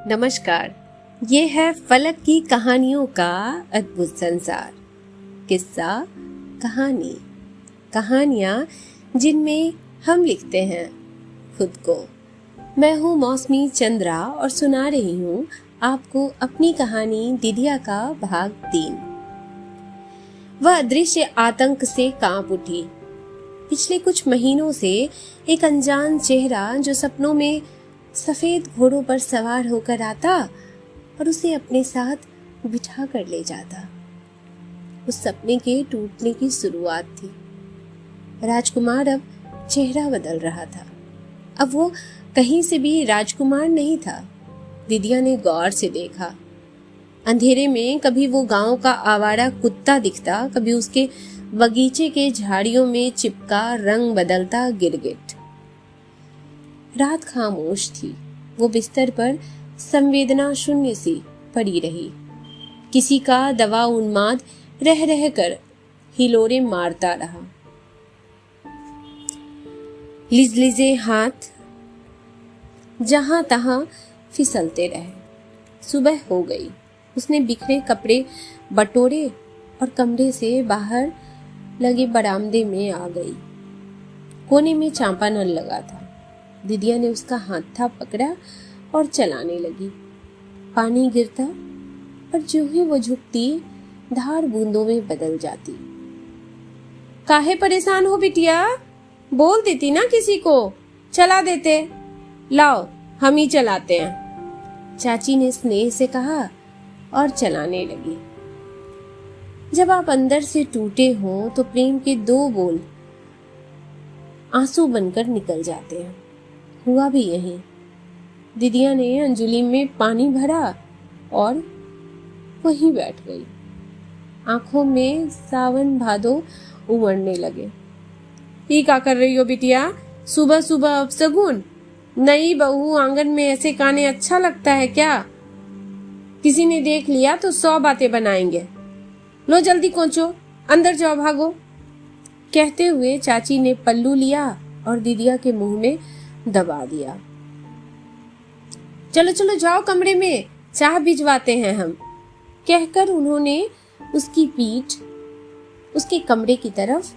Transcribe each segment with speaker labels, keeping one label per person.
Speaker 1: नमस्कार। ये है फलक की कहानियों का अद्भुत संसार। किस्सा, कहानी, कहानियाँ जिनमें हम लिखते हैं खुद को। मैं हूँ मौसमी चंद्रा और सुना रही हूँ आपको अपनी कहानी दिदिया का भाग 3। वह अदृश्य आतंक से कांप उठी। पिछले कुछ महीनों से एक अनजान चेहरा जो सपनों में सफेद घोड़ों पर सवार होकर आता और उसे अपने साथ बिठा कर ले जाता, उस सपने के टूटने की शुरुआत थी। राजकुमार अब चेहरा बदल रहा था। अब वो कहीं से भी राजकुमार नहीं था। दिदिया ने गौर से देखा। अंधेरे में कभी वो गांव का आवारा कुत्ता दिखता, कभी उसके बगीचे के झाड़ियों में चिपका रंग बदलता गिरगिट। रात खामोश थी। वो बिस्तर पर संवेदना शून्य सी पड़ी रही। किसी का दवा उन्माद रह रह कर हिलोरे मारता रहा। लिजलिजे हाथ जहां तहां फिसलते रहे। सुबह हो गई। उसने बिखरे कपड़े बटोरे और कमरे से बाहर लगे बरामदे में आ गई। कोने में चांपानल लगा था। दिदिया ने उसका हाथ था पकड़ा और चलाने लगी। पानी गिरता और जो ही वो झुकती धार बूंदों में बदल जाती। काहे परेशान हो बिटिया? बोल देती ना किसी को, चला देते। लाओ हम ही चलाते हैं, चाची ने स्नेह से कहा और चलाने लगी। जब आप अंदर से टूटे हो तो प्रेम के 2 बूंद आंसू बनकर निकल जाते हैं। हुआ भी यही। दिदिया ने अंजुली में पानी भरा और वहीं बैठ गई। आंखों में सावन भादो उमड़ने लगे। ये क्या कर रही हो बिटिया? सुबह सुबह अपशगुन? नई बहू आंगन में ऐसे गाने अच्छा लगता है क्या? किसी ने देख लिया तो 100 बातें बनाएंगे। लो जल्दी पहुंचो, अंदर जाओ, भागो। कहते हुए चाची ने पल्लू लिया और दिदिया के मुंह में दबा दिया। चलो चलो जाओ कमरे में, चाय भिजवाते हैं हम, कहकर उन्होंने उसकी पीठ उसके कमरे की तरफ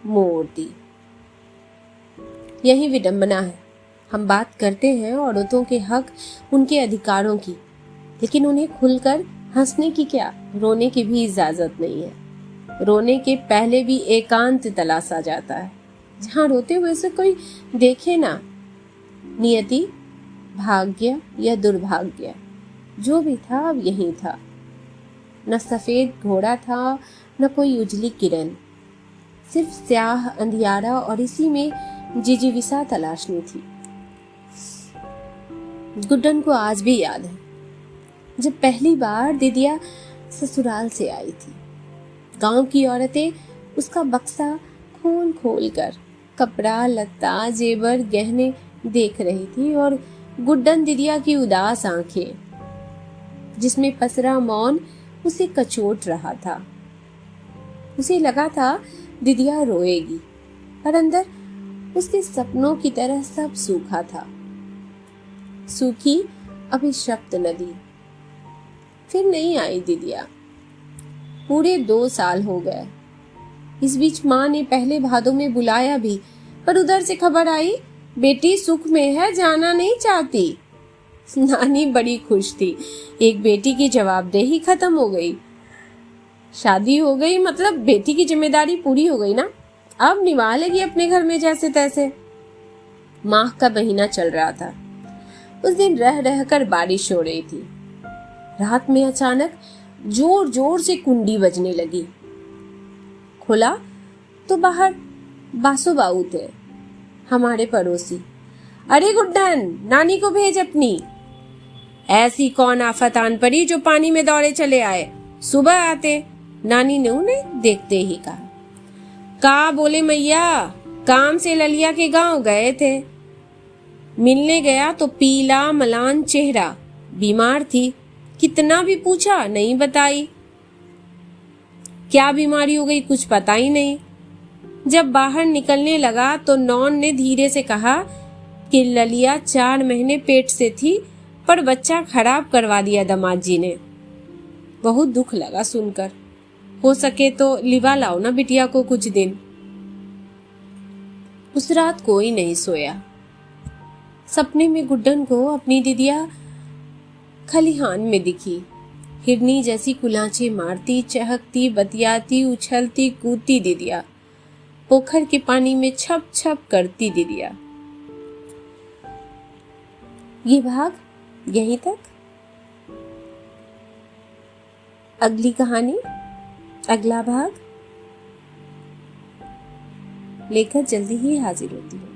Speaker 1: मोड़ दी। यही विडंबना है। हम बात करते हैं औरतों के हक, उनके अधिकारों की, लेकिन उन्हें खुलकर हंसने की क्या, रोने की भी इजाजत नहीं है। रोने के पहले भी एकांत तलाशा जाता है, जहां रोते हुए से कोई देखे ना। नियति, भाग्य या दुर्भाग्य, जो भी था अब यही था। न सफेद घोड़ा था, न कोई उजली किरण, सिर्फ स्याह अंधियारा, और इसी में जिजीविसा तलाशनी थी। गुड्डन को आज भी याद है जब पहली बार दिदिया ससुराल से आई थी। गांव की औरतें उसका बक्सा खोल खोल कर कपड़ा लत्ता जेवर गहने देख रही थी, और गुड्डन दिदिया की उदास आंखें जिसमें पसरा मौन उसे कचोट रहा था। उसे लगा था दिदिया रोएगी, पर अंदर उसके सपनों की तरह सब सूखा था। सूखी अभिशप्त नदी। फिर नहीं आई दिदिया। पूरे 2 साल हो गए। इस बीच माँ ने पहले भादों में बुलाया भी, पर उधर से खबर आई बेटी सुख में है, जाना नहीं चाहती। नानी बड़ी खुश थी। एक बेटी की जवाबदेही खत्म हो गई। शादी हो गई मतलब बेटी की जिम्मेदारी पूरी हो गई ना। अब निभा लेगी अपने घर में जैसे तैसे। माह का महीना चल रहा था। उस दिन रह रह कर बारिश हो रही थी। रात में अचानक जोर जोर से कुंडी बजने लगी। खुला तो बाहर बासु बाऊ थे, हमारे पड़ोसी। अरे गुड्डन, नानी को भेज अपनी। ऐसी कौन आफत आन पड़ी जो पानी में दौड़े चले आए? सुबह आते, नानी ने उन्हें देखते ही कहा। का बोले मैया, काम से ललिया के गांव गए थे। मिलने गया तो पीला मलान चेहरा, बीमार थी। कितना भी पूछा नहीं बताई। क्या बीमारी हो गई कुछ पता ही नहीं। जब बाहर निकलने लगा तो नॉन ने धीरे से कहा कि ललिया 4 महीने पेट से थी, पर बच्चा खराब करवा दिया दामाद जी ने। बहुत दुख लगा सुनकर। हो सके तो लिवा लाओ ना बिटिया को कुछ दिन। उस रात कोई नहीं सोया। सपने में गुड्डन को अपनी दीदिया खलिहान में दिखी। हिरनी जैसी कुलांचे मारती, चहकती, बतियाती, उछलती, कूदती दीदिया। पोखर के पानी में छप छप करती दीदिया। ये भाग यहीं तक। अगली कहानी, अगला भाग लेकर जल्दी ही हाजिर होती हूँ।